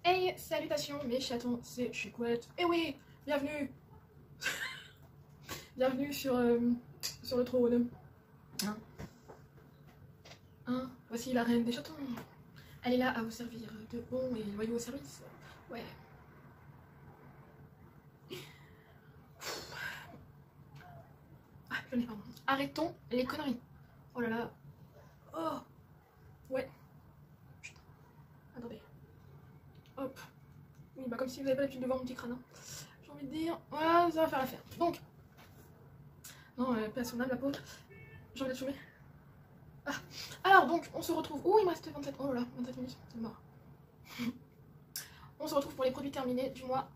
Hey, salutations mes chatons, c'est Chicouette. Et oui, bienvenue bienvenue sur le trône. Voici la reine des chatons. Elle est là à vous servir de bons et loyaux services. Ouais. Ah, je n'ai pas. Arrêtons les conneries. Oh là là. Oh. Ouais. Putain. Attendez. Hop. Oui, bah comme si vous n'avez pas l'habitude de voir mon petit crâne. Hein. J'ai envie de dire. Voilà, ça va faire l'affaire. Donc. Non, paix à son âme, la pauvre. J'ai envie d'être chômée. Ah. Alors, donc, on se retrouve. Oh, il me reste 27. Oh là là, 27 minutes. C'est mort. On se retrouve pour les produits terminés du mois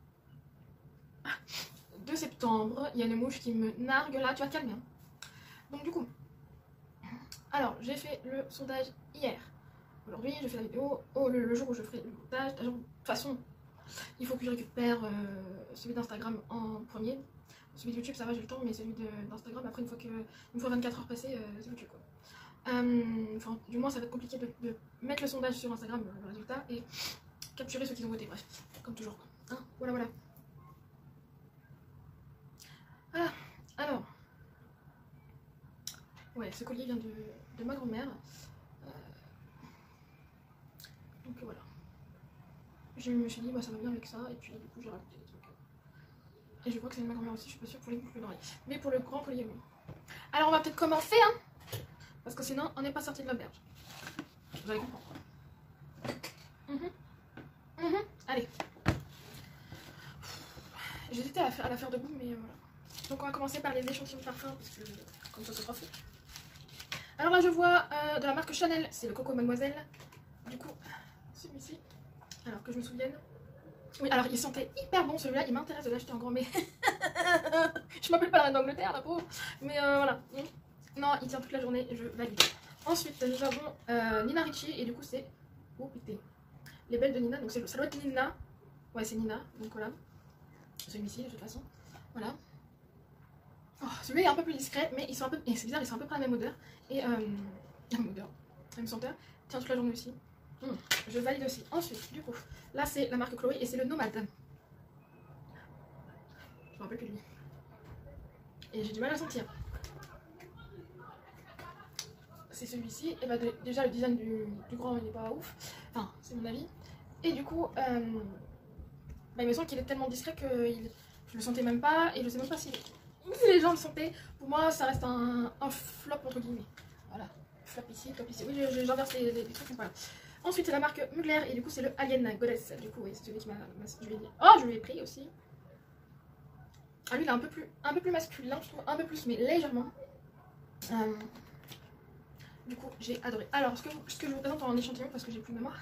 de septembre. Il y a une mouche qui me nargue là. Tu vas te calmer. Hein. Donc, du coup. Alors, j'ai fait le sondage hier. Aujourd'hui, je fais la vidéo. Oh, le jour où je ferai le montage. De toute façon, il faut que je récupère celui d'Instagram en premier. Celui de YouTube, ça va, j'ai le temps, mais celui d'Instagram, après, une fois 24 heures passées, c'est foutu quoi. Enfin, du moins, ça va être compliqué de mettre le sondage sur Instagram, le résultat, et capturer ceux qui ont voté, bref, comme toujours. Hein, voilà, voilà. Ah, alors. Ouais, ce collier vient de ma grand-mère. Donc voilà. Je me suis dit, bah ça va bien avec ça, et puis du coup, j'ai rajouté des trucs. Et je crois que c'est de ma grand-mère aussi, je suis pas sûre pour les boucles d'oreilles. Mais pour le grand collier, oui. Alors, on va peut-être commencer, hein, parce que sinon, on n'est pas sorti de l'auberge. Vous allez comprendre. Allez. J'hésitais à la faire debout, mais voilà. Donc on va commencer par les échantillons de parfum, parce que comme ça c'est trop fou. Alors là je vois de la marque Chanel, c'est le Coco Mademoiselle. Du coup, celui-ci, alors que je me souvienne. Oui, alors il sentait hyper bon celui-là, il m'intéresse de l'acheter en grand, mais je m'appelle pas la reine d'Angleterre, la pauvre. Mais voilà. Non, il tient toute la journée, je valide. Ensuite, nous avons Nina Ricci, et du coup c'est... Oh putain. Les belles de Nina, donc ça doit être Nina. Ouais, c'est Nina, donc voilà. Celui-ci, de toute façon. Voilà. Oh, celui-là est un peu plus discret, mais ils sont un peu... Et c'est bizarre, ils sont à peu près la même odeur. Et la même odeur, la même senteur. Tiens, toute la journée aussi. Je valide aussi. Ensuite, du coup, là c'est la marque Chloé et c'est le Nomade. Je me rappelle plus de lui. Et j'ai du mal à sentir. C'est celui-ci. Et bah déjà le design du grand il est pas ouf. Enfin, c'est mon avis. Et du coup, bah, il me semble qu'il est tellement discret que je le sentais même pas. Et je sais même pas si les gens le sentaient. Pour moi, ça reste un flop entre guillemets. Voilà. Flop ici, top ici. Oui, j'inverse les trucs. Voilà. Ensuite, c'est la marque Mugler. Et du coup, c'est le Alien Goddess. Du coup, oui, c'est celui qui m'a. Je lui ai pris aussi. Ah, lui, il est un peu plus masculin, je trouve. Un peu plus, mais légèrement. Du coup, j'ai adoré. Alors, ce que je vous présente en échantillon, parce que j'ai plus de mémoire,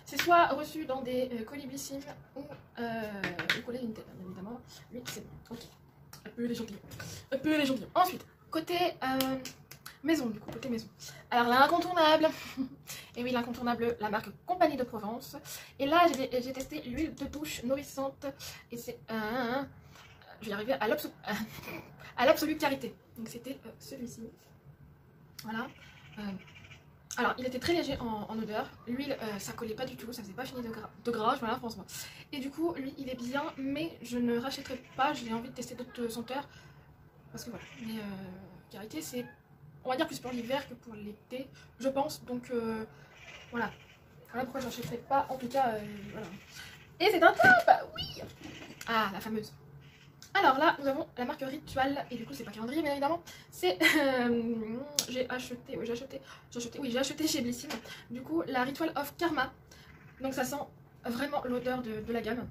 c'est soit reçu dans des colibissimes ou collé une tête, bien évidemment. Lui, c'est bon. Ok. Un peu l'échantillon. Ensuite, côté maison, du coup, côté maison. Alors, l'incontournable. Et oui, l'incontournable, la marque Compagnie de Provence. Et là, j'ai testé l'huile de douche nourrissante. Et c'est je vais y arriver à l'absolue clarité. Donc, c'était celui-ci. Voilà. Alors, il était très léger en odeur. L'huile, ça collait pas du tout, ça faisait pas fini de gras, voilà, franchement. Et du coup, lui, il est bien, mais je ne rachèterai pas. J'ai envie de tester d'autres senteurs. Parce que voilà, mais Carité, c'est, on va dire, plus pour l'hiver que pour l'été, je pense. Donc, voilà. Voilà pourquoi je n'achèterai pas, en tout cas, voilà. Et c'est un top, oui. Ah, la fameuse. Alors là, nous avons la marque Ritual, et du coup c'est pas calendrier bien évidemment, c'est, j'ai acheté chez Blissim, du coup la Ritual of Karma, donc ça sent vraiment l'odeur de la gamme.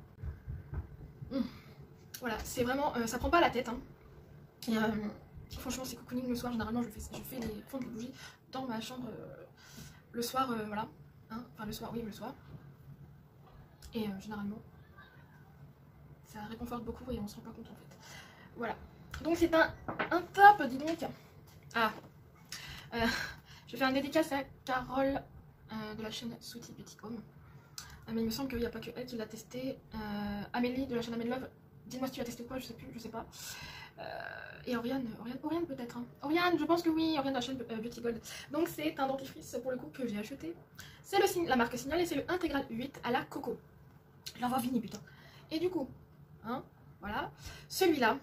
Voilà, c'est vraiment, ça prend pas la tête, hein. Et franchement c'est cocooning le soir, généralement je fais les fonds de bougie dans ma chambre le soir, voilà, hein. Enfin le soir, oui le soir, et généralement... ça réconforte beaucoup et on se rend pas compte en fait. Voilà. Donc c'est un top, dis donc. Ah. Je fais un dédicace à Carole de la chaîne Sweetie Beauty Home. Mais il me semble qu'il n'y a pas que elle qui l'a testé. Amélie de la chaîne Amélie Love. Dis-moi si tu l'as testé ou pas, je sais plus, je sais pas. Et Oriane peut-être. Hein. Oriane, je pense que oui, Oriane de la chaîne Beauty Gold. Donc c'est un dentifrice pour le coup que j'ai acheté. C'est la marque Signal et c'est le Intégral 8 à la coco. Je l'envoie fini, putain. Et du coup, hein, voilà. Celui-là,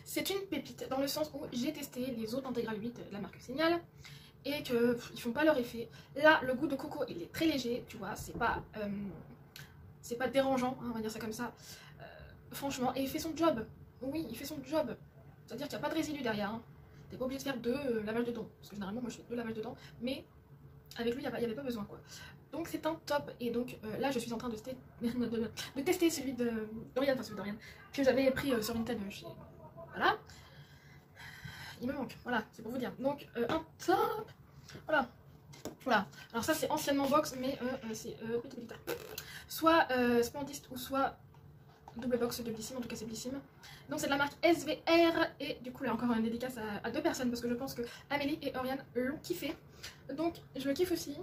c'est une pépite dans le sens où j'ai testé les autres Integral 8 de la marque Signal et que ils font pas leur effet. Là, le goût de coco, il est très léger, tu vois, c'est pas dérangeant, hein, on va dire ça comme ça. Franchement, et il fait son job. Oui, il fait son job. C'est-à-dire qu'il n'y a pas de résidus derrière. Hein. T'es pas obligé de faire 2 lavages de dents. Parce que généralement, moi je fais 2 lavages de dents. Mais avec lui, il n'y avait pas besoin, quoi. Donc c'est un top. Et donc là, je suis en train de tester celui de Dorian, enfin celui de Dorian, que j'avais pris sur Vinted chez. Voilà. Il me manque. Voilà, c'est pour vous dire. Donc un top. Voilà. Voilà. Alors ça, c'est anciennement Box, mais c'est soit Spandist ou soit double box de Blissim, en tout cas c'est Blissim. Donc c'est de la marque SVR et du coup là encore une dédicace à 2 personnes parce que je pense que Amélie et Oriane l'ont kiffé. Donc je le kiffe aussi.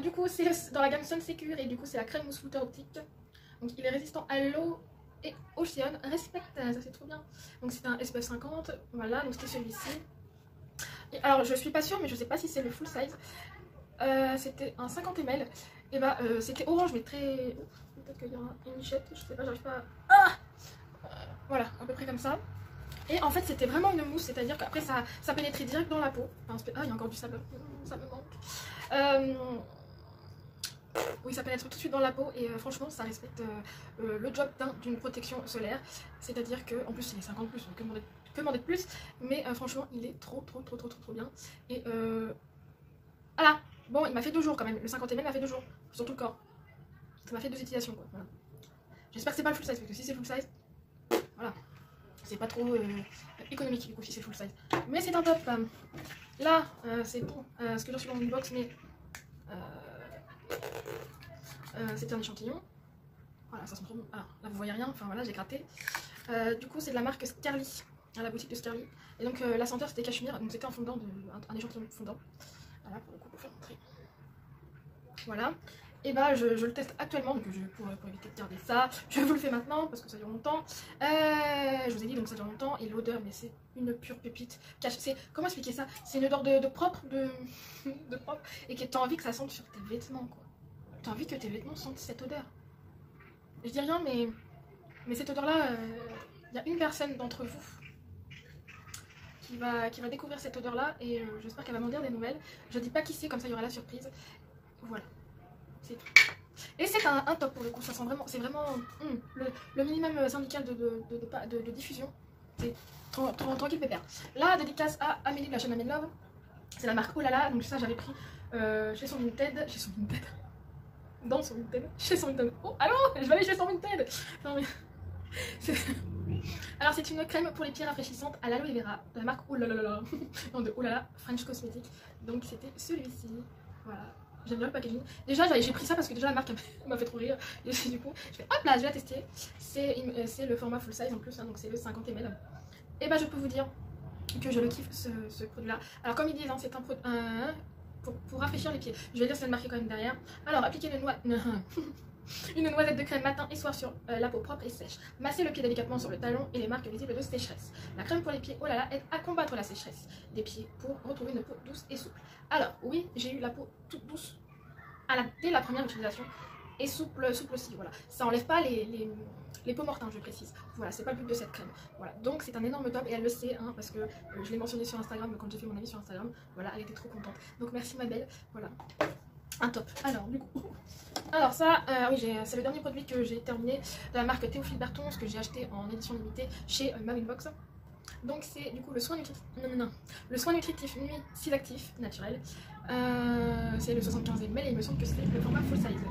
Du coup c'est dans la gamme Sun Secure et du coup c'est la crème mousse flouter optique. Donc il est résistant à l'eau et au Océan. Respecte, ça c'est trop bien. Donc c'est un SPF 50, voilà, donc c'était celui-ci. Alors je suis pas sûre mais je sais pas si c'est le full size. C'était un 50 ml et bah c'était orange mais très... Peut-être qu'il y aura une lichette, je sais pas, j'arrive pas à... voilà, à peu près comme ça. Et en fait c'était vraiment une mousse, c'est à dire qu'après ça pénétrait direct dans la peau. Enfin, ah, il y a encore du sable, ça me manque. Oui, ça pénètre tout de suite dans la peau et franchement ça respecte le job d'une protection solaire. C'est à dire que, en plus il est 50 plus, donc que demander de plus. Mais franchement il est trop bien. Et voilà. Bon, il m'a fait 2 jours quand même, le 50 ml m'a fait 2 jours, sur tout le corps. Ça m'a fait 2 utilisations quoi, voilà. J'espère que c'est pas le full size, parce que si c'est full size, voilà, c'est pas trop économique du coup si c'est full size. Mais c'est un top. Là, c'est bon, ce que j'ai reçu dans une box, mais c'était un échantillon. Voilà, ça sent trop bon. Alors là vous voyez rien, enfin voilà, j'ai gratté. Du coup c'est de la marque Scarly, à la boutique de Scarly. Et donc la senteur c'était cachemire, donc c'était un fondant, un échantillon fondant. Voilà, pour le coup, pour faire montrer. Voilà. Et bah je le teste actuellement, donc pour éviter de garder ça, je vous le fais maintenant parce que ça dure longtemps. Je vous ai dit donc ça dure longtemps et l'odeur, mais c'est une pure pépite. Comment expliquer ça? C'est une odeur de propre, de propre, et que t'as envie que ça sente sur tes vêtements quoi. T'as envie que tes vêtements sentent cette odeur. Je dis rien, mais cette odeur là, il y a une personne d'entre vous qui va découvrir cette odeur là et j'espère qu'elle va m'en dire des nouvelles. Je dis pas qui c'est, comme ça il y aura la surprise. Voilà. C'est tout. Et c'est un top pour le coup, ça sent vraiment, c'est vraiment le minimum syndical de diffusion. C'est tranquille pépère. Là, dédicace à Amélie de la chaîne Amélie Love. C'est la marque Olala, donc ça j'avais pris chez son Vinted. Dans son Vinted. Chez son Vinted. Oh, allô, je vais aller chez son Vinted. Non mais... Alors c'est une crème pour les pieds rafraîchissante à l'aloe vera de la marque Olala. Non, de Olala French Cosmetics. Donc c'était celui-ci. Voilà. J'aime bien le packaging. Déjà j'ai pris ça parce que déjà la marque m'a fait trop rire. Et du coup je fais hop là, je vais la tester. C'est le format full size en plus, hein, donc c'est le 50 ml. Et bah je peux vous dire que je le kiffe ce produit là. Alors comme ils disent, hein, c'est un produit pour rafraîchir les pieds. Je vais dire c'est marqué quand même derrière. Alors appliquez une noisette de crème matin et soir sur la peau propre et sèche. Massez le pied délicatement sur le talon et les marques visibles de sécheresse. La crème pour les pieds Olala aide à combattre la sécheresse des pieds pour retrouver une peau douce et souple. Alors oui, j'ai eu la peau toute douce dès la première utilisation et souple aussi, voilà. Ça enlève pas les peaux mortes, hein, je précise. Voilà, c'est pas le but de cette crème. Voilà, donc c'est un énorme top et elle le sait, hein, parce que je l'ai mentionné sur Instagram quand j'ai fait mon avis sur Instagram. Voilà, elle était trop contente. Donc merci ma belle, voilà. Un top. Alors du coup... Alors ça, oui, c'est le dernier produit que j'ai terminé de la marque Théophile Berton, ce que j'ai acheté en édition limitée chez Mawinbox. Donc c'est du coup le soin nutritif, le soin nutritif nuit Silactif naturel. C'est le 75 ml et il me semble que c'est le format full size.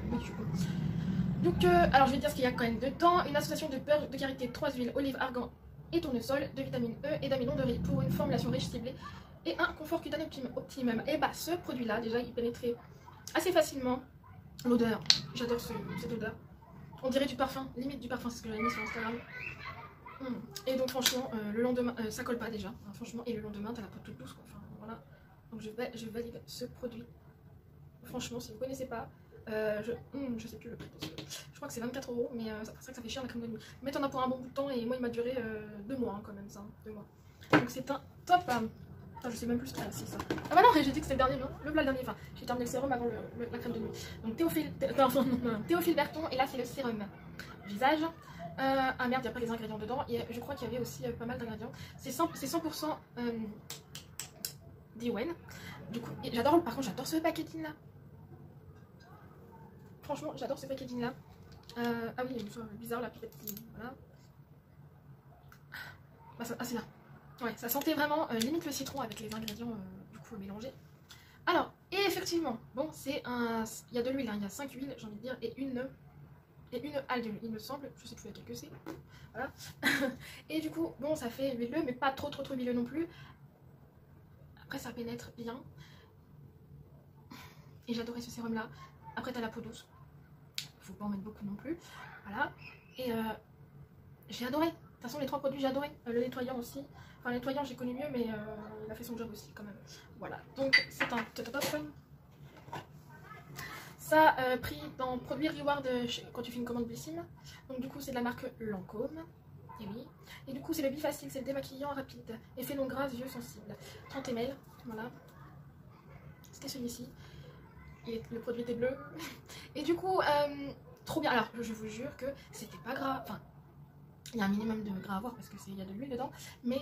Donc alors je vais dire ce qu'il y a quand même dedans. Une association de beurre de karité, 3 huiles, olive, argan et tournesol, de vitamine E et d'amidon de riz pour une formulation riche ciblée et un confort cutané optimum. Et bah ce produit là déjà il pénétrait assez facilement. L'odeur, j'adore cette odeur. On dirait du parfum, limite du parfum, c'est ce que j'avais mis sur Instagram. Et donc franchement, le lendemain, ça colle pas déjà, hein, franchement, et le lendemain, t'as la peau toute douce, quoi. Enfin, voilà. Donc je valide ce produit. Franchement, si vous connaissez pas, je sais plus le prix de ce... Je crois que c'est 24 €, mais c'est vrai que ça fait cher la crème de nuit. Mais t'en as pour un bon bout de temps, et moi il m'a duré 2 mois, hein, quand même, ça, 2 mois. Donc c'est un top. Enfin, je sais même plus ce qu'il y a, si ça. Ah bah non, j'ai dit que c'était le dernier, non? Le dernier, enfin, j'ai terminé le sérum avant la crème de nuit. Donc Théophile Berton, et là c'est le sérum visage. Ah merde, il n'y a pas les ingrédients dedans. Et je crois qu'il y avait aussi pas mal d'ingrédients. C'est 100% d'Ewen. Du coup, j'adore, par contre, j'adore ce packaging là. Franchement, j'adore ce packaging là. Ah oui, il y a une chose bizarre la pipette qui. Voilà. Bah, ah, c'est là. Ouais, ça sentait vraiment limite le citron avec les ingrédients du coup mélangés. Alors, et effectivement, bon, c'est un. Il y a de l'huile, hein, il y a 5 huiles, j'ai envie de dire, et une algue d'huile, il me semble, je sais plus laquelle que c'est. Voilà. Et du coup, bon, ça fait huileux, mais pas trop huileux non plus. Après, ça pénètre bien. Et j'adorais ce sérum là. Après, t'as la peau douce. Faut pas en mettre beaucoup non plus. Voilà. Et j'ai adoré. De toute façon, les 3 produits, j'ai adoré. Le nettoyant aussi. Enfin, le nettoyant, j'ai connu mieux, mais il a fait son job aussi quand même. Voilà. Donc, c'est un top. Ça, pris dans Produit Reward quand tu fais une commande Blissim. Donc, du coup, c'est de la marque Lancôme. Et oui. Et du coup, c'est le Bifacile, c'est le démaquillant rapide. Effet non gras, yeux sensibles. 30 ml. Voilà. C'était celui-ci. Et le produit était bleu. Et du coup, trop bien. Alors, je vous jure que c'était pas gras. Enfin, il y a un minimum de gras à voir parce qu'il y a de l'huile dedans. Mais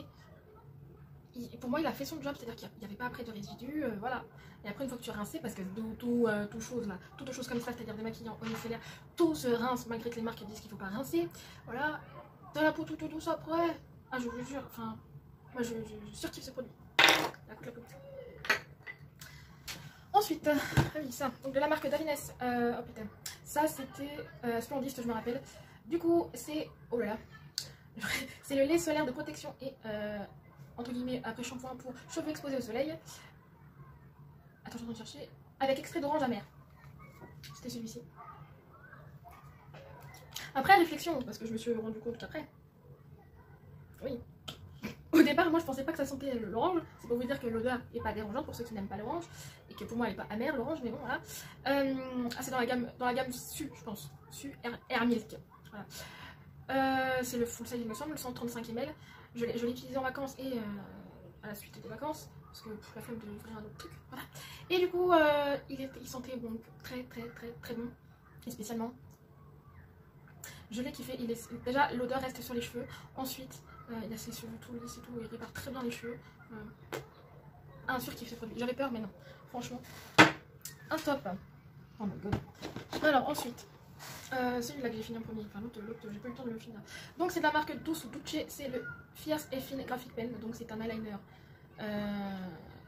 pour moi, il a fait son job. C'est-à-dire qu'il n'y avait pas après de résidus. Voilà. Et après, une fois que tu rinces, parce que toute chose comme ça, c'est-à-dire démaquillant, eau micellaire, tout se rince malgré que les marques disent qu'il ne faut pas rincer. Voilà. T'as la peau toute douce après. Ah, je vous jure. Enfin, moi, je surkiffe ce produit. La peau. Ensuite, ah oui, ça, donc de la marque Davines, oh putain, ça c'était Splendiste, je me rappelle. Du coup, c'est, oh là là, c'est le lait solaire de protection et entre guillemets après shampoing pour cheveux exposés au soleil. Attends, je suis en train de chercher. Avec extrait d'orange amère. C'était celui-ci. Après réflexion, parce que je me suis rendu compte qu'après, oui. Au départ, moi je pensais pas que ça sentait l'orange. C'est pour vous dire que l'odeur est pas dérangeante pour ceux qui n'aiment pas l'orange. Et que pour moi elle est pas amère l'orange, mais bon voilà. Ah, c'est dans la gamme Su, je pense. Su Air Milk. Voilà. C'est le full size, il me semble, le 135 ml. Je l'ai utilisé en vacances et à la suite des vacances. Parce que la flemme de ouvrir un autre truc. Voilà. Et du coup, il sentait bon, très bon. Et spécialement, je l'ai kiffé. Déjà, l'odeur reste sur les cheveux. Ensuite, il a ses cheveux tout lisses et tout, il répare très bien les cheveux. Un surkiff ce produit. J'avais peur, mais non. Franchement, un top. Oh my god. Alors, ensuite, celui-là que j'ai fini en premier. Enfin, l'autre, j'ai pas eu le temps de le finir. Donc, c'est de la marque Douce ou Duce. C'est le Fierce et Fine Graphic Pen. Donc, c'est un eyeliner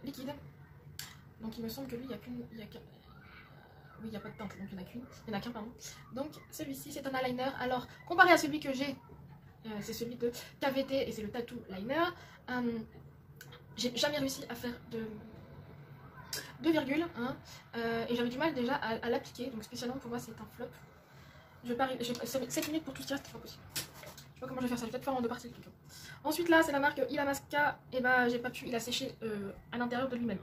liquide. Donc, il me semble que lui, il y a qu'une. Oui, il n'y a pas de teinte, donc il n'y en a qu'une. Il n'y en a qu'un, pardon. Donc, celui-ci, c'est un eyeliner. Alors, comparé à celui que j'ai, c'est celui de KVT et c'est le Tattoo Liner. J'ai jamais réussi à faire de virgule. Hein, et j'avais du mal déjà à l'appliquer. Donc, spécialement pour moi, c'est un flop. Je parie, 7 minutes pour tout tirer, c'est pas possible. Je sais pas comment je vais faire ça. Je vais peut-être faire en 2 parties plutôt. Ensuite, là, c'est la marque Illamasqua. Et bah, j'ai pas pu. Il a séché à l'intérieur de lui-même.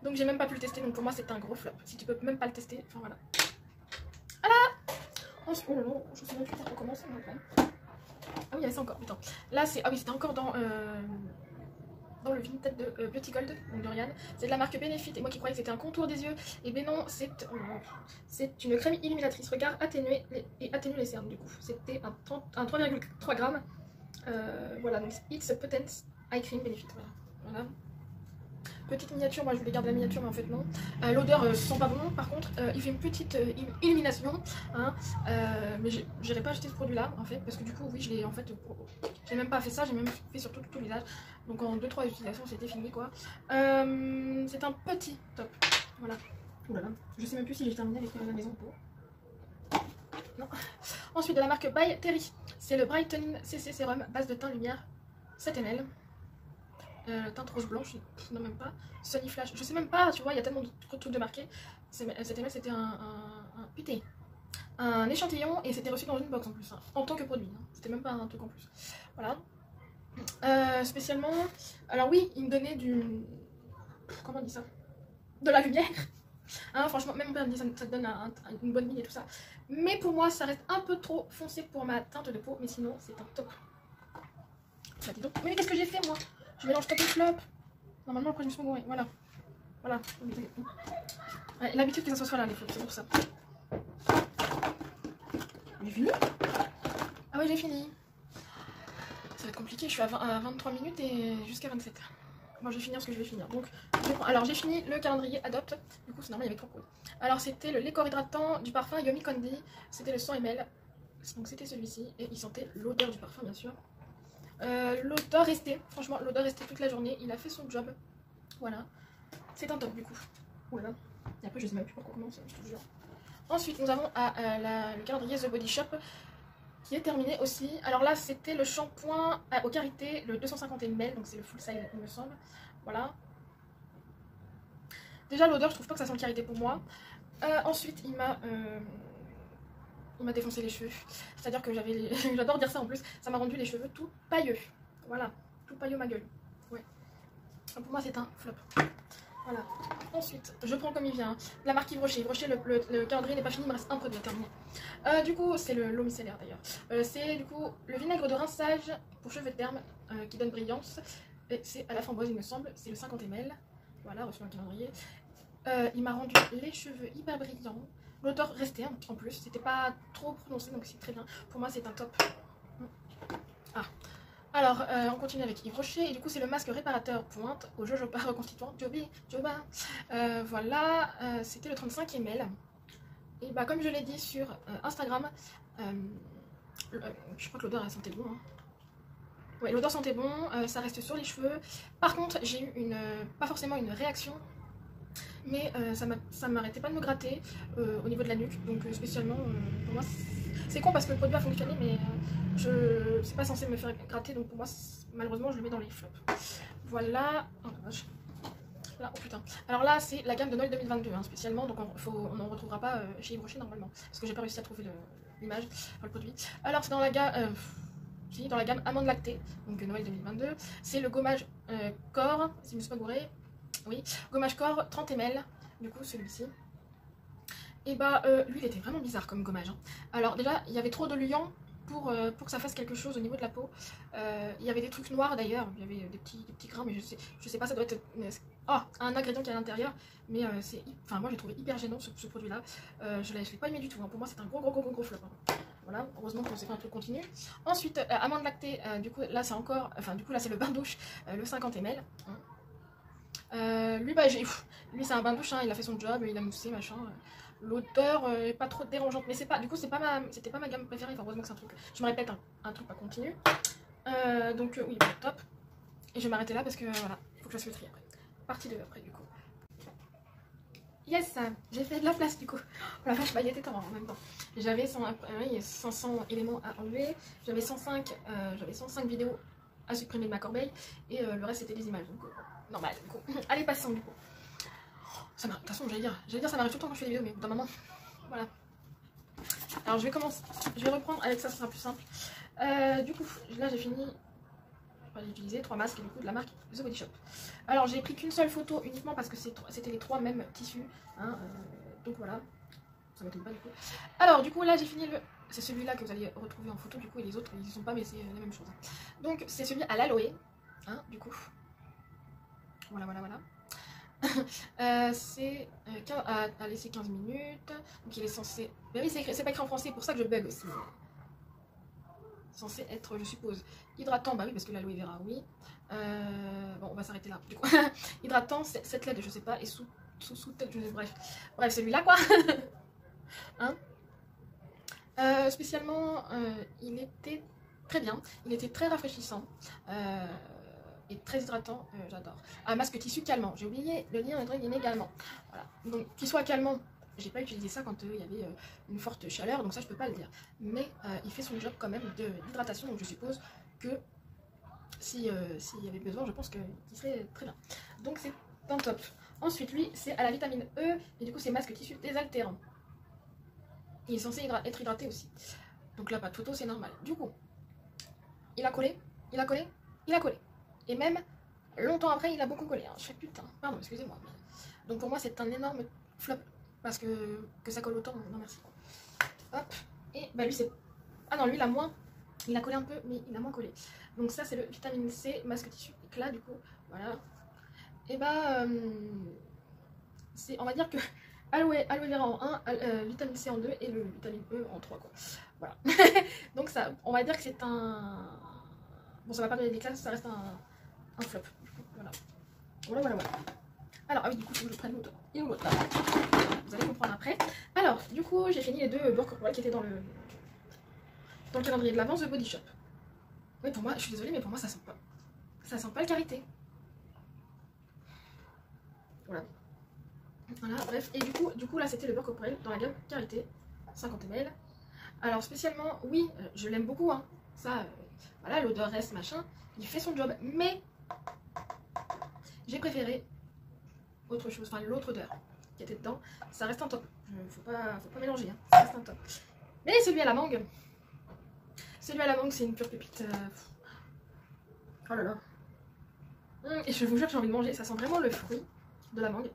Donc j'ai même pas pu le tester, donc pour moi c'est un gros flop. Si tu peux même pas le tester, enfin voilà. Voilà. Ensuite, oh là là, je sais même plus par où commencer maintenant. Ah oui, il y a ça encore, putain. Là c'est, ah oui, c'était encore dans le Vinted de Beauty Gold, donc de Rihanna. C'est de la marque Benefit, et moi qui croyais que c'était un contour des yeux, et ben non, c'est une crème illuminatrice, regard atténué et atténue les cernes du coup. C'était un 3,3 grammes. Voilà, donc It's a Potent Eye Cream Benefit, voilà. Petite miniature, moi je voulais garder la miniature mais en fait non. L'odeur sent pas bon, par contre il fait une petite illumination, hein, mais j'irai pas acheter ce produit là en fait parce que du coup oui je l'ai en fait, j'ai même pas fait ça, j'ai même fait sur tout le visage, donc en 2-3 utilisations c'était fini quoi. C'est un petit top, voilà. Oulala, je sais même plus si j'ai terminé avec la maison pour. Non. Ensuite de la marque By Terry, c'est le Brightening CC Sérum base de teint lumière 7 ml. Teinte rose blanche, non même pas. Sunny Flash, je sais même pas, tu vois, il y a tellement de trucs de marqués. Cette ml c'était un échantillon et c'était reçu dans une box en plus, hein, en tant que produit. Hein. C'était même pas un truc en plus. Voilà. Spécialement, alors oui, il me donnait du. Comment on dit ça? De la lumière. Hein, franchement, même pas ça te donne une bonne mine et tout ça. Mais pour moi, ça reste un peu trop foncé pour ma teinte de peau, mais sinon, c'est un top. Bah, dis donc. Mais qu'est-ce que j'ai fait moi? Je mélange top et flop. Normalement, le produit Smoguri, voilà. Voilà. Ouais, l'habitude que ça soit là, les flops, c'est pour ça. J'ai fini? Ah ouais, j'ai fini. Ça va être compliqué, je suis à 23 minutes et jusqu'à 27. Bon, je vais finir ce que je vais finir. Donc, alors j'ai fini le calendrier Adopt. Du coup, c'est normal, il y avait trop cool. Alors, c'était le lait corps hydratant du parfum Yomi Candy. C'était le 100 ml. Donc, c'était celui-ci. Et il sentait l'odeur du parfum, bien sûr. L'odeur restait. Franchement, l'odeur restait toute la journée. Il a fait son job. Voilà. C'est un top, du coup. Voilà. Et après, je sais même plus pourquoi on commence, je te jure. Ensuite, nous avons le calendrier The Body Shop qui est terminé aussi. Alors là, c'était le shampoing au karité, le 250 ml, donc c'est le full size, il me semble. Voilà. Déjà, l'odeur, je trouve pas que ça sent le karité pour moi. Ensuite, il m'a défoncé les cheveux. C'est-à-dire que j'adore dire ça en plus, ça m'a rendu les cheveux tout pailleux. Voilà, tout pailleux ma gueule. Ouais. Donc pour moi, c'est un flop. Voilà. Ensuite, je prends comme il vient. La marque Yves Rocher. Yves Rocher, le calendrier n'est pas fini, il me reste un produit à terminer. Du coup, c'est l'eau micellaire d'ailleurs. C'est du coup le vinaigre de rinçage pour cheveux termes qui donne brillance. Et c'est à la framboise, il me semble. C'est le 50 ml. Voilà, reçu dans le calendrier. Il m'a rendu les cheveux hyper brillants. L'odeur restait en plus. C'était pas trop prononcé, donc c'est très bien. Pour moi, c'est un top. Ah. Alors, on continue avec Yves Rocher, et du coup c'est le masque réparateur pointe au jojoba reconstituant Joba. Voilà, c'était le 35 ml. Et bah comme je l'ai dit sur Instagram, je crois que l'odeur elle sentait bon. Hein. Ouais, l'odeur sentait bon, ça reste sur les cheveux. Par contre, j'ai eu pas forcément une réaction, mais ça m'arrêtait pas de me gratter au niveau de la nuque. Donc spécialement, pour moi, c'est con parce que le produit a fonctionné, mais c'est pas censé me faire gratter, donc pour moi malheureusement je le mets dans les flops. Voilà. Oh la vache. Là, oh putain. Alors là c'est la gamme de Noël 2022 hein, spécialement, donc on n'en retrouvera pas chez Yves Rocher normalement, parce que j'ai pas réussi à trouver l'image, le produit. Alors c'est dans la gamme dans la gamme amande lactée, donc Noël 2022. C'est le gommage corps, si je me suis pas gourée. Oui, gommage corps 30 ml, du coup celui-ci. Et bah lui il était vraiment bizarre comme gommage. Hein. Alors déjà il y avait trop de d'oluant pour que ça fasse quelque chose au niveau de la peau. Il y avait des trucs noirs d'ailleurs, il y avait des petits grains, mais je sais pas, ça doit être un ingrédient qui est à l'intérieur. Mais enfin moi j'ai trouvé hyper gênant ce produit là. Je l'ai pas aimé du tout, hein. Pour moi c'est un gros flop. Hein. Voilà, heureusement que c'est pas un truc continu. Ensuite, amande lactée, du coup là c'est encore, enfin du coup là c'est le bain douche, le 50 ml. Lui, bah, lui c'est un bain douche, hein, il a fait son job, il a moussé, machin. L'odeur est pas trop dérangeante, mais du coup c'était pas ma gamme préférée. Enfin, heureusement que c'est un truc, je me répète, un truc pas continu. Donc oui, bah, top. Et je vais m'arrêter là parce que voilà, faut que je fasse le tri après. Partie 2 après du coup. Yes, j'ai fait de la place du coup. Oh la vache, bah il était temps en même temps. J'avais 500 éléments à enlever, j'avais 105 vidéos à supprimer de ma corbeille et le reste c'était des images. Donc normal du coup. Allez, passons du coup. De toute façon, j'allais dire ça m'arrive tout le temps quand je fais des vidéos, mais d'un moment, voilà. Alors je vais reprendre avec ça, ce sera plus simple. Du coup, là j'ai fini. J'ai utilisé 3 masques du coup de la marque The Body Shop. Alors j'ai pris qu'une seule photo uniquement parce que c'était les 3 mêmes tissus. Hein, donc voilà, ça m'étonne pas du coup. Alors du coup là j'ai fini c'est celui-là que vous allez retrouver en photo du coup et les autres ils y sont pas mais c'est la même chose. Hein. Donc c'est celui à l'aloe, hein, du coup. Voilà. C'est à laisser 15 minutes. Donc il est censé. Mais oui, c'est pas écrit en français, c'est pour ça que je bug aussi. Censé être, je suppose, hydratant. Bah oui, parce que l'aloe vera, oui. Bon, on va s'arrêter là. Du coup, hydratant, cette LED, je sais pas. Et sous tête, bref, celui-là quoi. Hein, spécialement, il était très bien. Il était très rafraîchissant. Et très hydratant, j'adore. Un masque tissu calmant, j'ai oublié le lien entre guillemets également. Voilà, donc qu'il soit calmant, j'ai pas utilisé ça quand il y avait une forte chaleur, donc ça je peux pas le dire. Mais il fait son job quand même d'hydratation, donc je suppose que s'il y avait besoin, je pense qu'il serait très bien. Donc c'est un top. Ensuite, lui, c'est à la vitamine E, et du coup c'est masque tissu désaltérant. Il est censé être hydraté aussi. Donc là, pas de photo, c'est normal. Du coup, il a collé. Et même, longtemps après, il a beaucoup collé. Hein. Je fais putain, pardon, excusez-moi. Donc pour moi, c'est un énorme flop. Parce que ça colle autant, non merci. Hop, et bah lui, c'est... Ah non, lui, il a moins. Il a collé un peu, mais il a moins collé. Donc ça, c'est le vitamine C, masque tissu éclat, du coup. Voilà. et bah on va dire que aloe vera en 1, vitamine C en 2 et le vitamine E en 3 quoi. Voilà. Donc ça, on va dire que c'est un... Bon, ça va pas donner des classes, ça reste un flop. Voilà. Voilà. Alors, ah oui, du coup, il faut que je prenne l'autre. Il est où l'autre là? Vous allez comprendre après. Alors, du coup, j'ai fini les 2 beurre corporel qui étaient dans le calendrier de l'avance de Body Shop. Oui, pour moi, je suis désolée, mais pour moi, ça sent pas. Ça sent pas le karité. Voilà. Voilà, bref. Et du coup là, c'était le beurre corporel dans la gamme karité, 50 ml. Alors, spécialement, oui, je l'aime beaucoup, hein. Ça, voilà, l'odeur reste, machin. Il fait son job, mais j'ai préféré autre chose, enfin l'autre odeur qui était dedans. Ça reste un top. Faut pas mélanger, hein. Ça reste un top. Mais celui à la mangue, c'est une pure pépite. Oh là là. Et je vous jure que j'ai envie de manger. Ça sent vraiment le fruit de la mangue.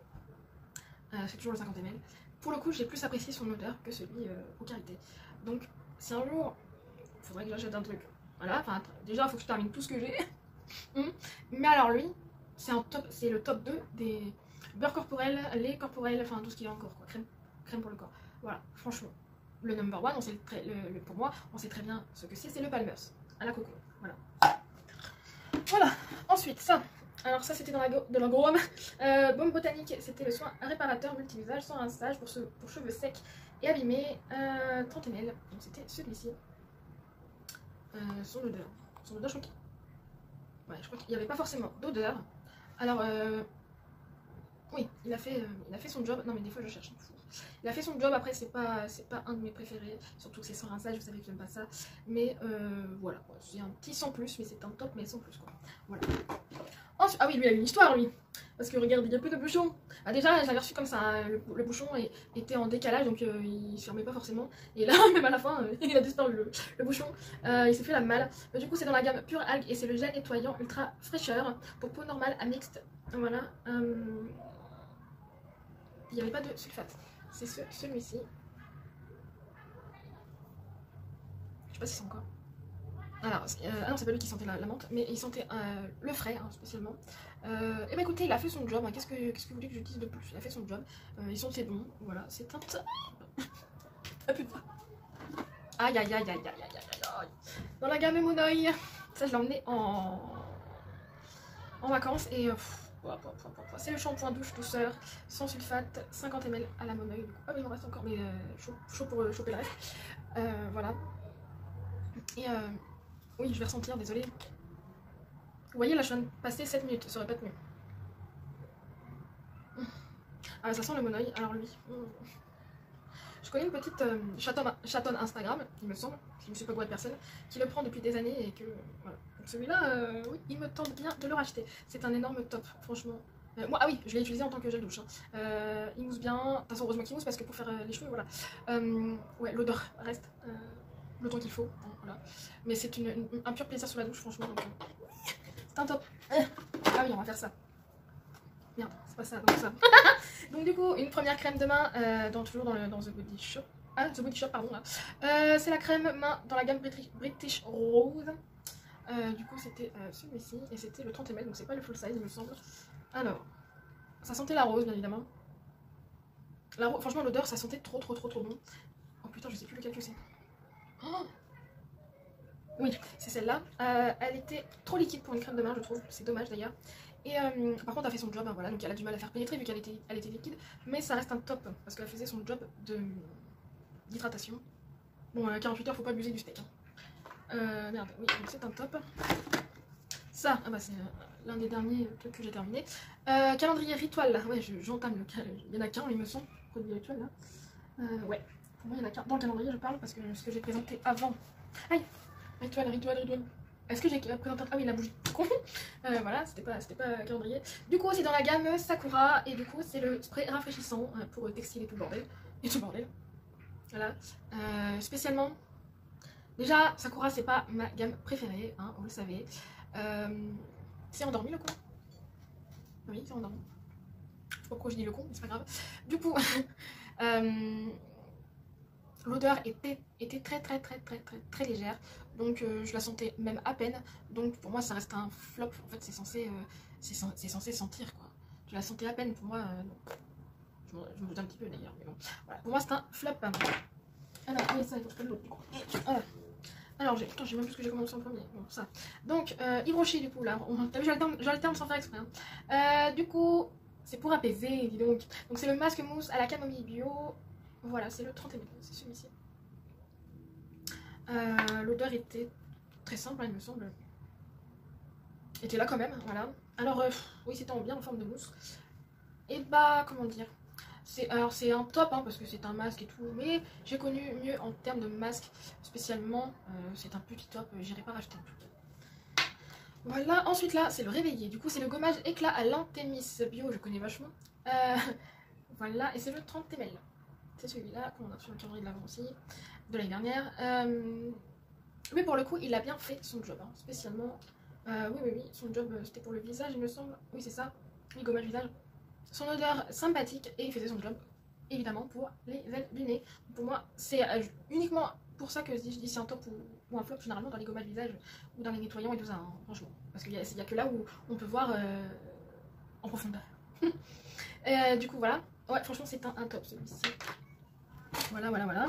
C'est toujours le 50 ml. Pour le coup, j'ai plus apprécié son odeur que celui au karité. Donc, si un jour, il faudrait que j'achète un truc. Voilà, enfin, déjà, il faut que je termine tout ce que j'ai. Mais alors, lui, c'est le top 2 des beurres corporels, lait corporel, enfin, tout ce qu'il y a encore, quoi. Crème pour le corps. Voilà, franchement. Le number 1, pour moi, on sait très bien ce que c'est le Palmer's à la coco. Voilà. Voilà, ensuite, ça. Alors ça c'était dans la gomme. Baume botanique, c'était le soin réparateur multi-usage sans rinçage pour cheveux secs et abîmés, 30 ml. Donc c'était celui-ci. Son odeur choquée. Ouais, je crois qu'il n'y avait pas forcément d'odeur. Alors oui, il a fait son job. Non mais des fois je cherche. Il a fait son job. Après c'est pas un de mes préférés, surtout que c'est sans rinçage. Vous savez que j'aime pas ça. Mais voilà, c'est un petit sans plus, mais c'est un top, mais sans plus quoi. Voilà. Ensuite, ah oui, lui il a une histoire lui. Parce que regarde, il y a peu de bouchons. Ah, déjà, je l'avais reçu comme ça, hein, le bouchon était en décalage, donc il se fermait pas forcément. Et là, même à la fin, il a disparu le bouchon. Il s'est fait la malle. Du coup, c'est dans la gamme Pure Algue et c'est le gel nettoyant ultra fraîcheur pour peau normale à mixte. Voilà. Il n'y avait pas de sulfate. C'est celui-ci. Je sais pas si c'est encore. Alors, ah non, c'est pas lui qui sentait la menthe, mais il sentait le frais, hein, spécialement. Et bah écoutez, il a fait son job, hein. Qu'est-ce que vous voulez que je dise de plus? Il a fait son job, il sentait bon, voilà, c'est un... Ah putain. Aïe aïe aïe aïe aïe aïe aïe. Dans la gamme Monoï, ça je l'ai emmené en vacances et... c'est le shampoing douche douceur, sans sulfate, 50 ml à la Monoï. Ah mais il m'en reste encore, mais chaud pour choper le reste. Voilà. Et oui, je vais ressentir, désolé. Vous voyez, là, je viens de passer 7 minutes, ça aurait pas tenu. Ah, ça sent le Monoï. Alors lui, je connais une petite chatonne Instagram, il me semble, je ne suis pas de personne, qui le prend depuis des années et que, voilà. Donc celui-là, oui, il me tente bien de le racheter. C'est un énorme top, franchement. Moi, ah oui, je l'ai utilisé en tant que gel douche. Hein. Il mousse bien, de toute façon, heureusement qu'il mousse parce que pour faire les cheveux, voilà. Ouais, l'odeur reste le temps qu'il faut, hein, voilà. Mais c'est un pur plaisir sur la douche, franchement. Donc, c'est un top. Ah oui, on va faire ça. Merde, c'est pas ça, donc ça. Donc du coup, une première crème de main, toujours dans The Body Shop. Ah, The Body Shop, pardon, là. C'est la crème main dans la gamme British Rose. Du coup, c'était celui-ci, et c'était le 30 ml, donc c'est pas le full size, il me semble. Alors, ça sentait la rose, bien évidemment. Franchement, l'odeur, ça sentait trop bon. Oh putain, je sais plus lequel que c'est. Oh, oui, c'est celle-là. Elle était trop liquide pour une crème de main, je trouve. C'est dommage d'ailleurs. Et par contre, elle a fait son job, hein, voilà, donc elle a du mal à faire pénétrer vu qu'elle était liquide. Mais ça reste un top parce qu'elle faisait son job d'hydratation. Bon, 48 heures, faut pas abuser du steak. Hein. Merde, oui, c'est un top. Ça, ah bah, c'est l'un des derniers trucs que j'ai terminé. Calendrier rituel, là. Ouais, j'entame le calendrier. Il y en a qu'un, il me semble, produit rituel, là. Ouais, pour moi, il y en a qu'un. Dans le calendrier, je parle parce que ce que j'ai présenté avant. Aïe! Rituel. Est-ce que j'ai présenté... Ah oui, la bougie de con. Voilà, c'était pas calendrier. Du coup, c'est dans la gamme Sakura. Et du coup, c'est le spray rafraîchissant pour textile et tout bordel. Voilà. Spécialement... Déjà, Sakura, c'est pas ma gamme préférée, hein, vous le savez. C'est endormi le con. Oui, c'est endormi. Je sais pas pourquoi je dis le con, mais c'est pas grave. Du coup... l'odeur était très légère, donc je la sentais même à peine. Donc pour moi ça reste un flop. En fait c'est censé sentir quoi. Je la sentais à peine, pour moi, non. Je me doute un petit peu d'ailleurs, mais bon. Voilà, pour moi c'est un flop. Alors, oui, ça, il faut que je prenne l'autre du coup. Voilà. Alors, j'ai même plus ce que j'ai commencé en premier. Bon, ça. Donc, Yves Rocher, du coup, là, t'as vu, j'alterne sans faire exprès. Hein. Du coup, c'est pour apaiser, dis donc. Donc, c'est le masque mousse à la camomille bio. Voilà, c'est le 30 ml, c'est celui-ci. L'odeur était très simple, hein, il me semble. Était là quand même, voilà. Alors, oui, c'était en bien en forme de mousse. Et bah, comment dire, alors c'est un top hein, parce que c'est un masque et tout, mais j'ai connu mieux en termes de masque spécialement. C'est un petit top, j'irai pas racheter en tout cas. Voilà, ensuite là c'est le réveillé, du coup c'est le gommage éclat à l'anthémis bio, je connais vachement. Voilà, et c'est le 30 ml. C'est celui-là qu'on a sur le calendrier de l'avant aussi, de l'année dernière. Mais pour le coup il a bien fait son job, hein, spécialement. Oui, son job c'était pour le visage il me semble. Oui c'est ça, le gommage visage. Son odeur sympathique et il faisait son job évidemment pour les ailes du nez. Pour moi c'est uniquement pour ça que je dis c'est un top ou un flop généralement dans les gommages visage ou dans les nettoyants et tout ça hein, franchement. Parce qu'il y a que là où on peut voir en profondeur. Du coup voilà, ouais franchement c'est un top celui-ci. Voilà.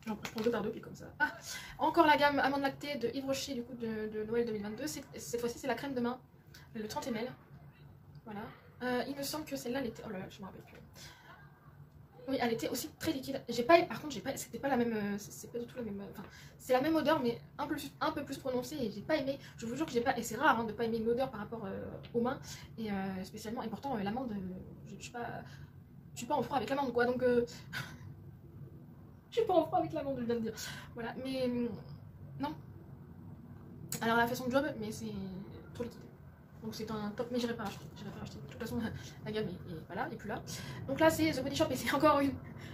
Je prends 2 par 2 puis comme ça. Ah, encore la gamme amande lactée de Yves Rocher du coup de Noël 2022. Cette fois-ci c'est la crème de main, le 30 ml. Voilà. Il me semble que celle-là, elle était... Oh là là, je me rappelle plus. Oui, elle était aussi très liquide. Par contre, c'était pas la même... C'est pas du tout la même... Enfin, c'est la même odeur, mais un peu plus prononcée. Et j'ai pas aimé... Je vous jure que j'ai pas... Et c'est rare hein, de pas aimer une odeur par rapport aux mains. Et spécialement... Et pourtant, l'amande... Je suis pas en froid avec l'amande, quoi. Donc... je suis pas en froid avec l'amande, je viens de dire. Voilà, mais... non. Alors, elle a fait son job, mais c'est trop liquide. Donc c'est un top, mais j'irai pas racheter. De toute façon, la gamme est plus là. Donc là, c'est The Body Shop et c'est encore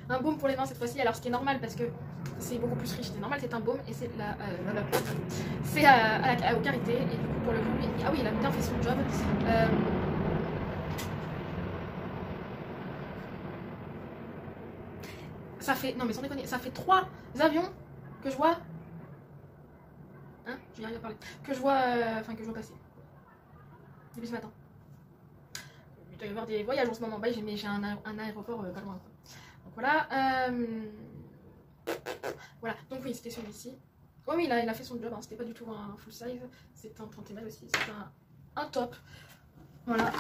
un baume pour les mains cette fois-ci. Alors ce qui est normal parce que c'est beaucoup plus riche. C'est normal, c'est un baume et c'est c'est au karité. Et du coup, pour le coup, ah oui, il a bien fait son job. Ça fait, non mais sans déconner, ça fait 3 avions que je vois. Hein, je vais rien parler. Que je vois passer. Depuis ce matin. Il doit y avoir des voyages en ce moment. Bah, j'ai un aéroport pas loin. Quoi. Donc voilà. Voilà. Donc oui, c'était celui-ci. Oh oui, il a fait son job. Hein. C'était pas du tout un full size. C'est un 30 ml aussi. C'est un top. Voilà.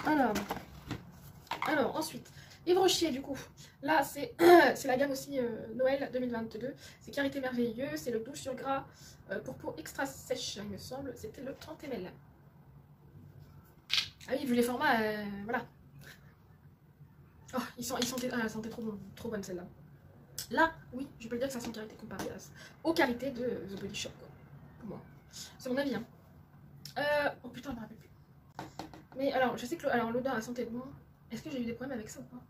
Alors ensuite, Yves Rocher du coup. Là, c'est la gamme aussi Noël 2022. C'est Karité Merveilleux. C'est le douche sur gras pour peau extra sèche, il me semble. C'était le 30 ml. Ah oui, vu les formats, voilà. Oh, ils sentaient trop bonne celle-là. Là, oui, je peux le dire que ça sent karité comparé aux qualités de The Body Shop, quoi. Pour moi. C'est mon avis, hein. Oh putain, je me rappelle plus. Mais alors, je sais que l'odeur a sentait bon. Est-ce que j'ai eu des problèmes avec ça ou pas?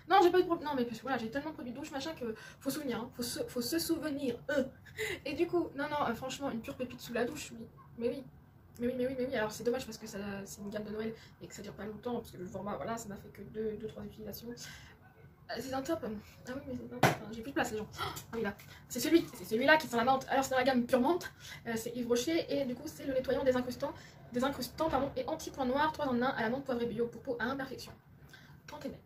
Non, j'ai pas eu de problème. Non, mais parce que voilà, j'ai tellement de produits douche, machin, que faut souvenir, hein. Faut se souvenir. Et du coup, non, franchement, une pure pépite sous la douche, oui. Mais oui. Mais oui, alors c'est dommage parce que c'est une gamme de Noël et que ça dure pas longtemps parce que le format, voilà, ça n'a fait que 2-3 utilisations. C'est un top. Ah oui, mais c'est un top. J'ai plus de place, les gens. Ah oui, là. C'est celui-là qui sent la menthe. Alors c'est dans la gamme pure menthe. C'est Yves Rocher et du coup c'est le nettoyant désincrustant et anti-point noir 3 en 1 à la menthe poivrée bio pour peau à imperfection. 30 ml.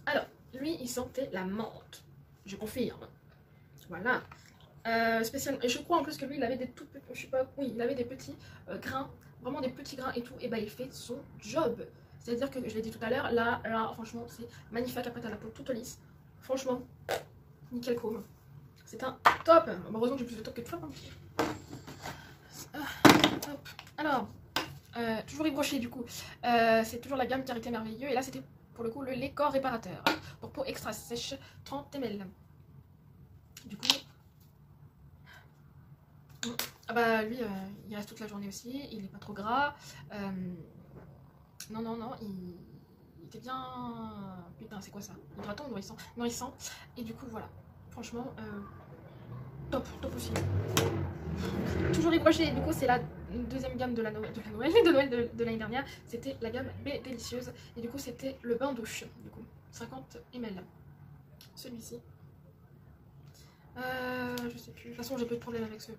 Alors, lui, il sentait la menthe. Je confirme. Voilà. Spécialement, et je crois en plus que lui il avait des tout petits, je sais pas, oui, il avait des petits grains, vraiment des petits grains et tout, et bah il fait son job. C'est à dire que je l'ai dit tout à l'heure, là franchement c'est magnifique. Après t'as la peau toute lisse, franchement nickel chrome, c'est un top. Heureusement que j'ai plus de top que de flop. Alors toujours Yves Rocher du coup, c'est toujours la gamme Karité Merveilleux et là c'était pour le coup le lait corps réparateur pour peau extra sèche 30 ml. Du coup ah bah lui il reste toute la journée aussi, il est pas trop gras, non, il était bien, putain c'est quoi ça, hydratant ou nourrissant, et du coup voilà, franchement top aussi. Toujours Yves Rocher, du coup c'est la deuxième gamme de Noël de l'année dernière, c'était la gamme B délicieuse, et du coup c'était le bain douche, du coup 50 ml, celui-ci. Je sais plus, de toute façon j'ai peu de problème avec ce.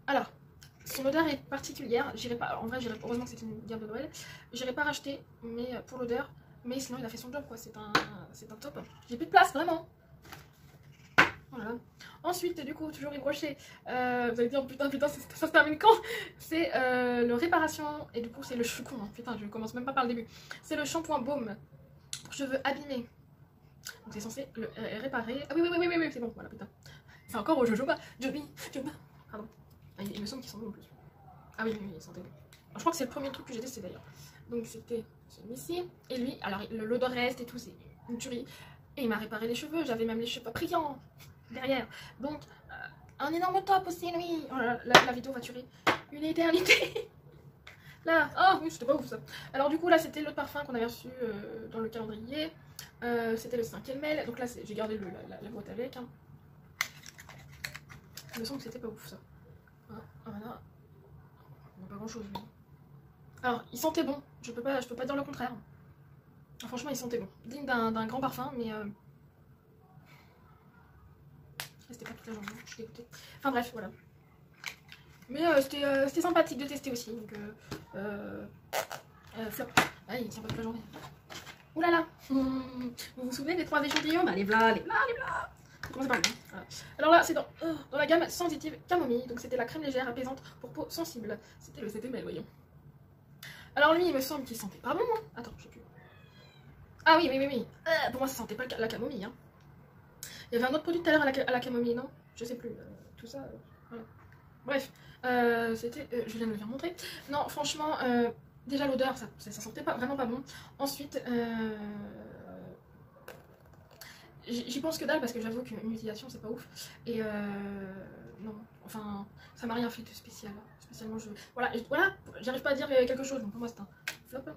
Alors, son odeur est particulière. J'irai pas, en vrai, heureusement que c'est une gamme de Noël. J'irai pas racheter, mais pour l'odeur. Mais sinon, il a fait son job, quoi. C'est un top. J'ai plus de place, vraiment. Voilà. Ensuite, du coup, toujours Yves vous allez dire, putain, ça se termine quand? C'est le réparation, et du coup, c'est le choucon. Hein. Putain, je commence même pas par le début. C'est le shampoing baume pour cheveux abîmés. Donc, c'est censé le réparer. Ah oui, c'est bon, voilà, putain. C'est encore au jojoba. Jojoba. Pardon. Ah, il me semble qu'ils sont bons en plus. Ah oui, ils sont bons. Je crois que c'est le premier truc que j'ai testé d'ailleurs. Donc, c'était celui-ci. Et lui, alors, l'odeur reste et tout, c'est une tuerie. Et il m'a réparé les cheveux, j'avais même les cheveux brillants derrière. Donc, un énorme top aussi, lui. Oh là, la vidéo va durer une éternité. Là, oh oui, c'était pas ouf ça. Alors du coup, là, c'était l'autre parfum qu'on avait reçu dans le calendrier. C'était le 5e mail. Donc là, j'ai gardé la boîte avec. Hein. Il me semble que c'était pas ouf ça. Voilà. Pas grand chose. Mais... alors, il sentait bon. Je peux pas dire le contraire. Franchement, il sentait bon. Digne d'un grand parfum, mais... c'était pas toute la journée, je suis dégoûtée. Enfin bref, voilà. Mais c'était sympathique de tester aussi. Donc, flop. Ah, il tient pas toute la journée. Ouh là là. Vous vous souvenez des 3 échantillons? Bah, les blas. On commence par lui. Voilà. Alors là, c'est dans la gamme sensitive camomille. Donc, c'était la crème légère apaisante pour peau sensible. C'était le 7 ml, voyons. Alors, lui, il me semble qu'il sentait pas bon. Hein. Attends, je sais plus. Ah oui. Pour moi, ça sentait pas la camomille. Hein. Il y avait un autre produit tout à l'heure à la camomille, non? Je sais plus. Tout ça, voilà. Bref, c'était... je viens de le faire montrer. Non, franchement, déjà l'odeur, ça sentait vraiment pas bon. Ensuite, j'y pense que dalle parce que j'avoue qu'une utilisation, c'est pas ouf. Et non, enfin, ça m'a rien fait de spécial. Spécialement, voilà, j'arrive pas à dire quelque chose, donc pour moi, c'est un flop.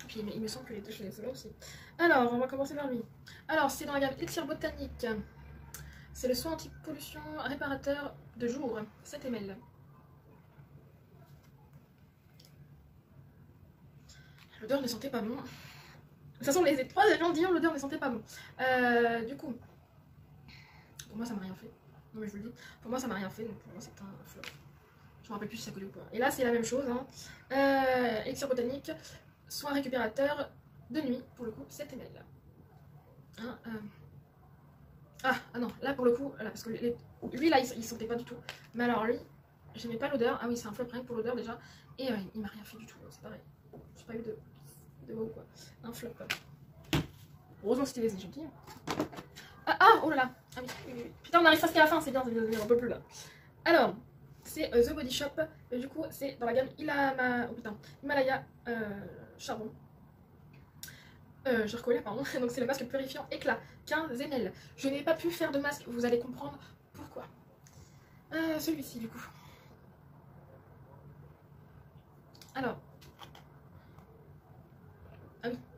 Puis il me semble que les deux chez les solos aussi. Alors, on va commencer par lui. Alors, c'est dans la gamme Elixir Botanique. C'est le soin anti-pollution réparateur de jour, 7 ml. L'odeur ne sentait pas bon. De toute façon, les 3 échantillons, l'odeur ne sentait pas bon. Du coup, pour moi, ça m'a rien fait. Non, mais je vous le dis, pour moi, ça m'a rien fait, donc pour moi, c'est un flop. Je me rappelle plus si ça collait ou pas. Et là, c'est la même chose. Hein. Elixir Botanique, soin récupérateur de nuit, pour le coup, 7 ml. Hein, ah non, là pour le coup, là, parce que lui là il sentait pas du tout. Mais alors lui, j'aimais pas l'odeur. Ah oui, c'est un flop rien que pour l'odeur déjà. Et il m'a rien fait du tout, c'est pareil. J'ai pas eu de wow quoi. Un flop. Heureusement c'était les échantillons. Oh là là. Ah oui. Putain, on arrive presque à la fin, c'est bien, un peu plus là. Alors, c'est The Body Shop. Du coup, c'est dans la gamme Himalaya Charbon. Je recollais, pardon. Donc c'est le masque purifiant éclat 15 ml. Je n'ai pas pu faire de masque, vous allez comprendre pourquoi. Celui-ci du coup. Alors.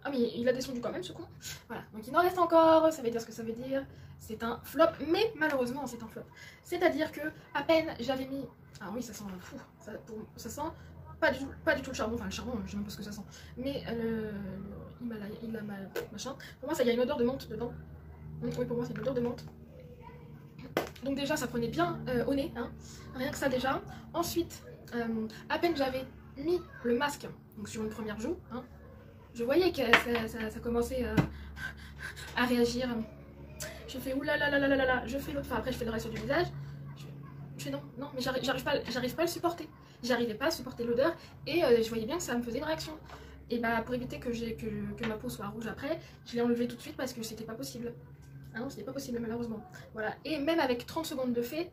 Ah oui, il a descendu quand même ce con. Voilà, donc il en reste encore, ça veut dire ce que ça veut dire. C'est un flop, mais malheureusement c'est un flop. C'est-à-dire que à peine j'avais mis... ah oui, ça sent fou, ça sent pas du tout le charbon, enfin le charbon, je sais même pas ce que ça sent. Mais il a machin. Pour moi, ça y a une odeur de menthe dedans. Oui, pour moi, c'est une odeur de menthe. Donc déjà, ça prenait bien au nez, hein. Rien que ça déjà. Ensuite, à peine j'avais mis le masque donc sur une première joue, hein, je voyais que ça commençait à réagir. Je fais oulala, je fais l'autre, enfin après je fais le reste du visage. Je fais non, mais j'arrive pas à le supporter. J'arrivais pas à supporter l'odeur et je voyais bien que ça me faisait une réaction. Et bah pour éviter que ma peau soit rouge après, je l'ai enlevé tout de suite parce que c'était pas possible. Ah non, c'était pas possible malheureusement. Voilà, et même avec 30 secondes de fait,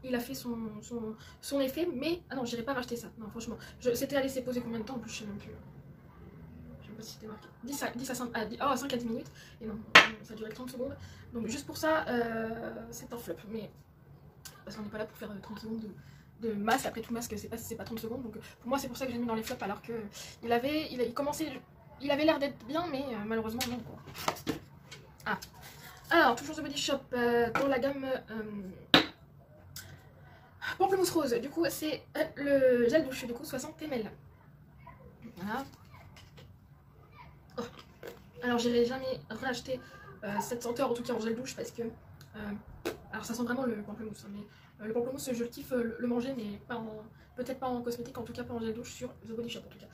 il a fait son effet, mais... ah non, j'irai pas racheter ça, non franchement. C'était à laisser poser combien de temps en plus, je sais même plus. Je sais pas si c'était marqué. 5 à 10 minutes, et non, ça durait 30 secondes. Donc juste pour ça, c'est un flop, mais... parce qu'on n'est pas là pour faire 30 secondes de masque, après tout masque c'est pas 30 secondes, donc pour moi c'est pour ça que j'ai mis dans les flops, alors que il avait l'air d'être bien, mais malheureusement non quoi. Ah, alors toujours The Body Shop dans la gamme Pamplemousse Rose, du coup c'est le gel douche, du coup 60 ml. Voilà. Oh. Alors j'irai jamais racheter cette senteur en tout cas en gel douche parce que Alors ça sent vraiment le pamplemousse, hein, mais le pamplemousse je kiffe le manger, mais peut-être pas en cosmétique, en tout cas pas en gel douche sur The Body Shop en tout cas.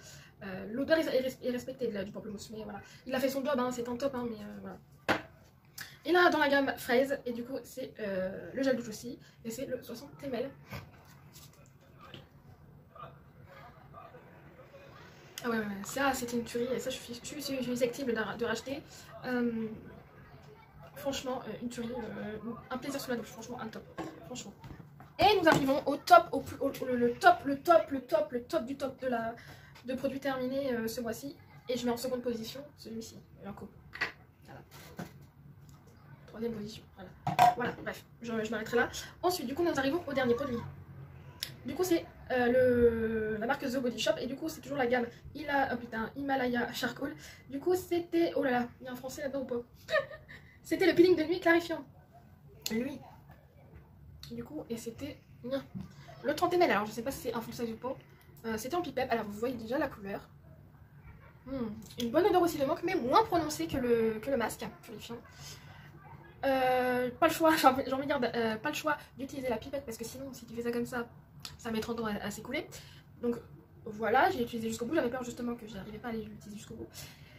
L'odeur est respectée du pamplemousse, mais voilà. Il a fait son job, hein, c'est un top, hein, mais voilà. Et là dans la gamme fraise, et du coup c'est le gel douche aussi, et c'est le 60 ml. Ah ouais, ça c'était une tuerie, et ça je suis susceptible de racheter. Franchement, une tuerie, un plaisir sous la douche, franchement un top, franchement. Et nous arrivons au top, le top du top de produits terminés ce mois-ci. Et je mets en seconde position celui-ci, Lancôme. Voilà. Troisième position, voilà, bref, je m'arrêterai là. Ensuite, du coup, nous arrivons au dernier produit. Du coup, c'est la marque The Body Shop. Et du coup, c'est toujours la gamme Himalaya Charcoal. Du coup, c'était... Oh là là, il y a un français là-dedans ou pas? C'était le peeling de nuit clarifiant. Lui. Du coup, et c'était le 30 ml. Alors, je sais pas si c'est un full size ou pas. C'était en pipette. Alors, vous voyez déjà la couleur. Une bonne odeur aussi de manque, mais moins prononcée que le masque purifiant. Pas le choix, j'ai envie de dire, pas le choix d'utiliser la pipette parce que sinon, si tu fais ça comme ça met 30 ans à s'écouler. Donc voilà, j'ai utilisé jusqu'au bout. J'avais peur justement que je n'arrivais pas à l'utiliser jusqu'au bout.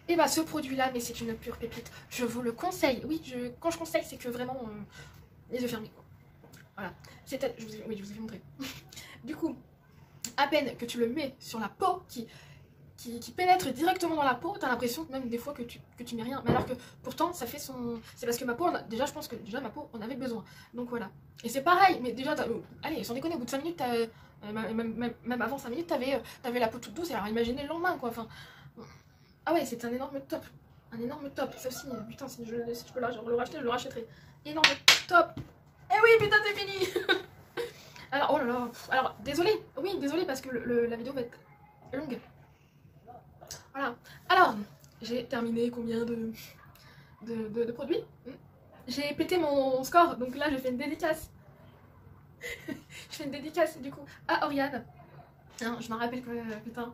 Et bah, ce produit-là, mais c'est une pure pépite. Je vous le conseille. Oui, quand je conseille, c'est que vraiment les yeux fermés. Voilà. Oui, je vous ai montré. Du coup, à peine que tu le mets sur la peau qui pénètre directement dans la peau, t'as l'impression même des fois que tu mets rien, mais alors que pourtant ça fait son... C'est parce que ma peau, déjà je pense que déjà ma peau en avait besoin, donc voilà. Et c'est pareil, mais déjà, allez, sans déconner, au bout de 5 minutes, même avant 5 minutes, t'avais la peau toute douce, et alors imaginez le lendemain quoi, enfin... Ah ouais, c'est un énorme top, ça aussi, putain, si je peux le racheter, je le rachèterai. Énorme top. Eh oui, putain, c'est fini. Alors, oh là là, alors, désolé parce que la vidéo va être longue. Voilà. Alors, j'ai terminé combien de produits. J'ai pété mon score, donc là je fais une dédicace. Je fais une dédicace du coup à Oriane. Hein, je me rappelle que, putain,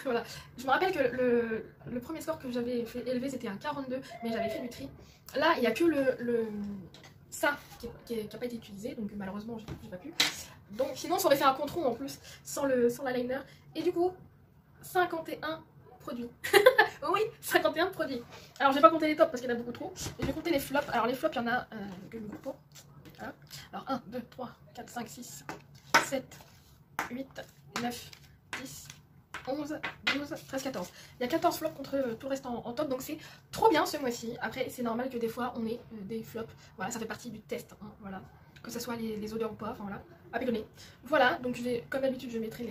voilà. Je me rappelle que le premier score que j'avais fait élevé c'était un 42, mais j'avais fait du tri. Là, il n'y a que ça qui n'a pas été utilisé, donc malheureusement j'ai pas pu. Donc sinon ça aurait fait un contrôle en plus sans la liner. Et du coup, 51 produits. Oui, 51 produits. Alors je vais pas compter les tops parce qu'il y en a beaucoup trop. Je vais compter les flops. Alors les flops, il y en a que je me coupe pas. Voilà. Alors 1, 2, 3, 4, 5, 6, 7, 8, 9, 10, 11, 12, 13, 14. Il y a 14 flops contre tout reste en top. Donc c'est trop bien ce mois-ci. Après c'est normal que des fois on ait des flops. Voilà, ça fait partie du test. Hein, voilà. Que ce soit les odeurs ou pas. Enfin voilà. À pédonner. Voilà, donc comme d'habitude je mettrai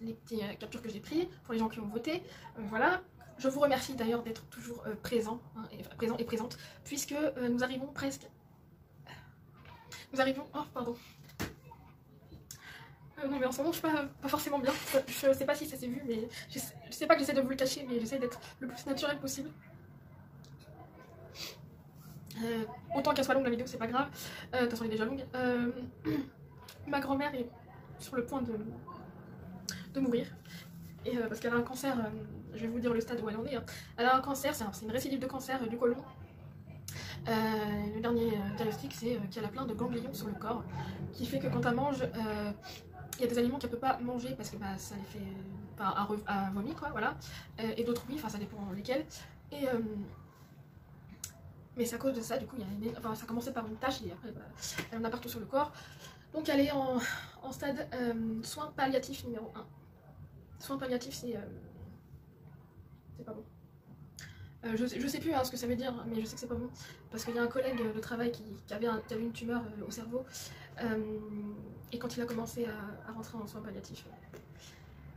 les petites captures que j'ai pris pour les gens qui ont voté. Voilà. Je vous remercie d'ailleurs d'être toujours présent et présente, puisque nous arrivons presque... Nous arrivons... Oh, pardon. Non mais en ce moment je suis pas forcément bien. Je sais pas si ça s'est vu, mais je sais pas que j'essaie de vous le cacher, mais j'essaie d'être le plus naturel possible. Autant qu'elle soit longue la vidéo, c'est pas grave. De toute façon elle est déjà longue. Ma grand-mère est sur le point de mourir. Et parce qu'elle a un cancer, je vais vous dire le stade où elle en est. Hein. Elle a un cancer, c'est une récidive de cancer du côlon. Le dernier diagnostic, c'est qu'elle a plein de ganglions sur le corps, qui fait que quand elle mange, il y a des aliments qu'elle peut pas manger parce que bah, ça les fait à vomir, quoi, voilà. Et d'autres oui, enfin ça dépend lesquels. Et mais c'est à cause de ça, du coup, enfin, ça commençait par une tache et après, bah, elle en a partout sur le corps. Donc elle est en stade soins palliatifs numéro 1. Soins palliatifs, c'est pas bon. Je sais plus hein, ce que ça veut dire, mais je sais que c'est pas bon. Parce qu'il y a un collègue de travail qui avait une tumeur au cerveau. Et quand il a commencé à rentrer en soins palliatifs,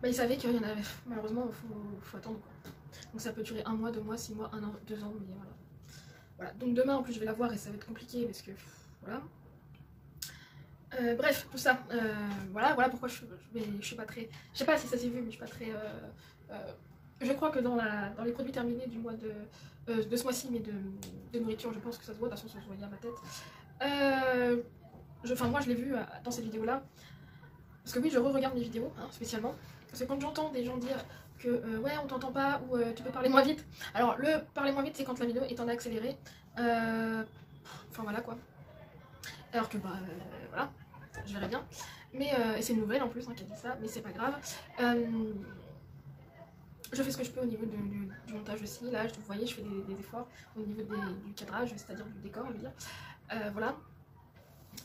bah, il savait qu'il y en avait. Malheureusement, faut attendre. Quoi. Donc ça peut durer 1 mois, 2 mois, 6 mois, 1 an, 2 ans, mais voilà. Donc demain, en plus, je vais la voir et ça va être compliqué parce que. Voilà. Bref, tout ça. Voilà pourquoi je suis pas très. Je sais pas si ça s'est vu, mais je suis pas très. Je crois que dans les produits terminés du mois de ce mois-ci, mais de nourriture, je pense que ça se voit, de toute façon ça se voyait à ma tête. Enfin moi je l'ai vu dans cette vidéo-là, parce que oui je re-regarde mes vidéos, hein, spécialement, parce que quand j'entends des gens dire que ouais on t'entend pas, ou tu peux parler moins vite, alors le parler moins vite c'est quand la vidéo est en accéléré, Enfin voilà quoi. Alors que bah voilà, je verrai bien. Mais c'est une nouvelle en plus hein, qui a dit ça, mais c'est pas grave. Je fais ce que je peux au niveau du montage aussi. Là, vous voyez, je fais des efforts au niveau du cadrage, c'est-à-dire du décor, on veut dire. Voilà.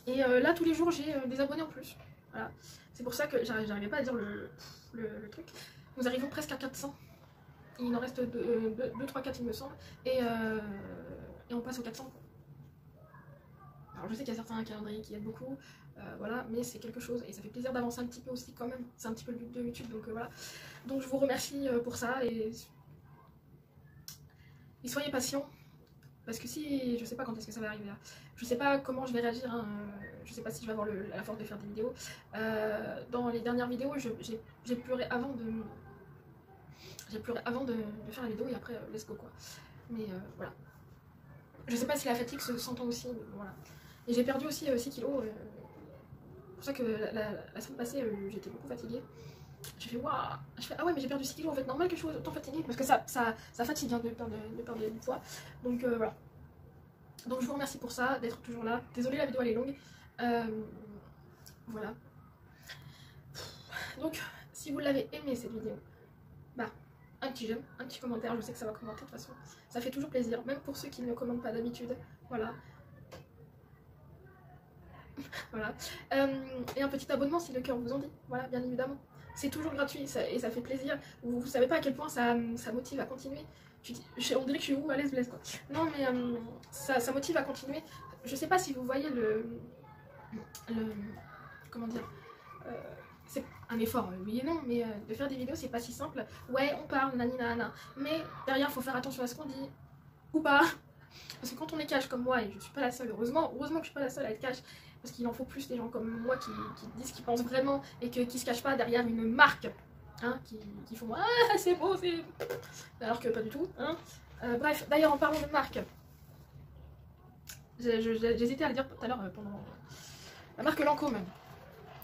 Et là, tous les jours, j'ai des abonnés en plus. Voilà. C'est pour ça que j'arrivais pas à dire le truc. Nous arrivons presque à 400. Il en reste 2, 3, 4 il me semble. Et on passe aux 400. Alors je sais qu'il y a certains calendriers qui aident beaucoup. Voilà, mais c'est quelque chose et ça fait plaisir d'avancer un petit peu aussi quand même. C'est un petit peu le but de YouTube, donc voilà. Donc je vous remercie pour ça et soyez patients parce que si je sais pas quand est-ce que ça va arriver là. Je sais pas comment je vais réagir, hein. Je sais pas si je vais avoir la force de faire des vidéos. Dans les dernières vidéos, j'ai pleuré avant de faire la vidéo et après let's go quoi. Mais voilà. Je sais pas si la fatigue se s'entend aussi, mais voilà. Et j'ai perdu aussi 6 kilos. C'est pour ça que la semaine passée, j'étais beaucoup fatiguée. J'ai fait waouh. Je fais ah ouais, mais j'ai perdu 6 kilos en fait. Normal que je sois autant fatiguée parce que ça fatigue hein, de perdre du poids. Donc voilà. Donc je vous remercie pour ça, d'être toujours là. Désolée, la vidéo elle est longue. Voilà. Donc si vous l'avez aimé cette vidéo, bah un petit j'aime, un petit commentaire. Je sais que ça va commenter de toute façon. Ça fait toujours plaisir, même pour ceux qui ne commentent pas d'habitude. Voilà. Voilà. Et un petit abonnement si le cœur vous en dit. Voilà, bien évidemment. C'est toujours gratuit et ça fait plaisir. Vous savez pas à quel point ça motive à continuer. On dirait que je suis où à l'aise blesse quoi. Non mais ça motive à continuer. Je sais pas si vous voyez comment dire. C'est un effort, oui et non, mais de faire des vidéos c'est pas si simple. Ouais, on parle, nana, mais derrière faut faire attention à ce qu'on dit ou pas. Parce que quand on est cash comme moi, et je suis pas la seule, heureusement que je suis pas la seule à être cash, parce qu'il en faut plus des gens comme moi qui disent ce qu'ils pensent vraiment et qui se cachent pas derrière une marque, hein, qui font ah c'est beau, c'est... alors que pas du tout, hein. Bref, d'ailleurs en parlant de marque, j'hésitais à le dire tout à l'heure pendant la marque Lancôme.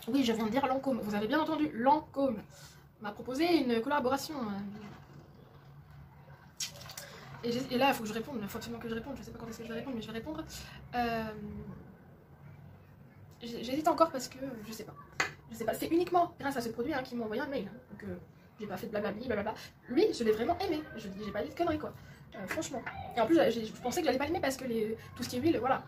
Oui, je viens de dire Lancôme, vous avez bien entendu, Lancôme m'a proposé une collaboration. Et là, il faut que je réponde, il faut absolument que je réponde, je sais pas quand est-ce que je vais répondre, mais je vais répondre. J'hésite encore parce que je sais pas. C'est uniquement grâce à ce produit hein, qu'il m'a envoyé un mail. Donc j'ai pas fait de blablabla. Lui, je l'ai vraiment aimé. Je dis, j'ai pas dit de conneries quoi. Franchement. Et en plus, je pensais que j'allais pas l'aimer parce que tout ce qui est huile, voilà.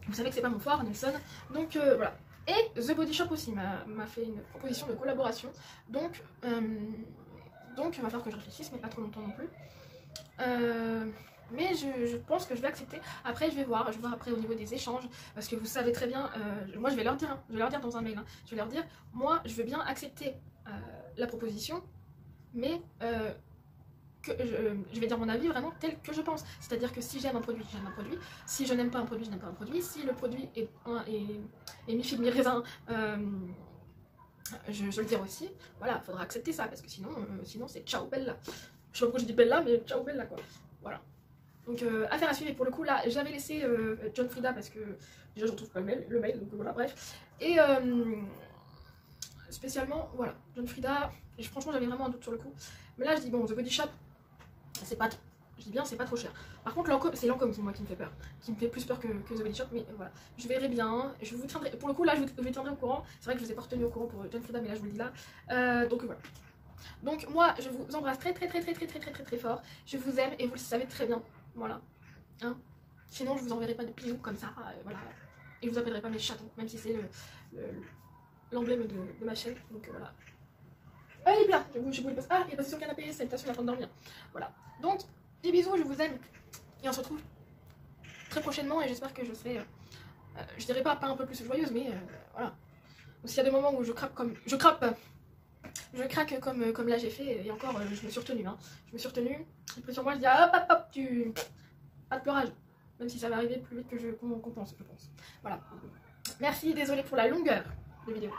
Vous savez que c'est pas mon fort, Nelson. Donc voilà. Et The Body Shop aussi m'a fait une proposition de collaboration. Donc il va falloir que je réfléchisse, mais pas trop longtemps non plus. Mais je pense que je vais accepter. Après je vais voir après au niveau des échanges. Parce que vous savez très bien, moi je vais leur dire, hein, dans un mail, hein, je vais leur dire, moi je veux bien accepter la proposition, mais que je vais dire mon avis vraiment tel que je pense. C'est-à-dire que si j'aime un produit, j'aime un produit. Si je n'aime pas un produit, je n'aime pas un produit. Si le produit est mi-figue, mi-raisin, je le dirai aussi. Voilà, il faudra accepter ça parce que sinon c'est ciao bella. Je sais pas pourquoi je dis bella, mais ciao bella quoi. Voilà. Donc affaire à suivre. Et pour le coup là, j'avais laissé John Frieda parce que déjà je retrouve pas le mail, donc voilà, bref. Et spécialement, voilà, John Frieda, et franchement j'avais vraiment un doute sur le coup. Mais là je dis bon, The Body Shop, c'est pas, je dis bien c'est pas trop cher. Par contre Lancôme, c'est Lancôme moi qui me fait peur, qui me fait plus peur que The Body Shop, mais voilà, je verrai bien, je vous tiendrai, pour le coup là je vous tiendrai au courant. C'est vrai que je vous ai pas retenu au courant pour John Frieda, mais là je vous le dis là, donc voilà. Donc moi je vous embrasse très fort, je vous aime et vous le savez très bien, voilà, hein. Sinon je vous enverrai pas de bisous comme ça, voilà, et je vous appellerai pas mes chatons, même si c'est l'emblème de ma chaîne, donc voilà. Ah il est plat, je voulais passer, ah il est passé sur le canapé, salutations, il est en train de dormir, voilà. Donc des bisous, je vous aime, et on se retrouve très prochainement et j'espère que je serai, je dirais pas un peu plus joyeuse, mais voilà. Donc s'il y a des moments où je craque comme, je craque comme là j'ai fait, et encore je me suis retenue, hein. Je me suis retenue, j'ai pris sur moi, je dis hop, pas de pleurage, même si ça va arriver plus vite que qu'on pense, je pense. Voilà. Merci, désolée pour la longueur de vidéo.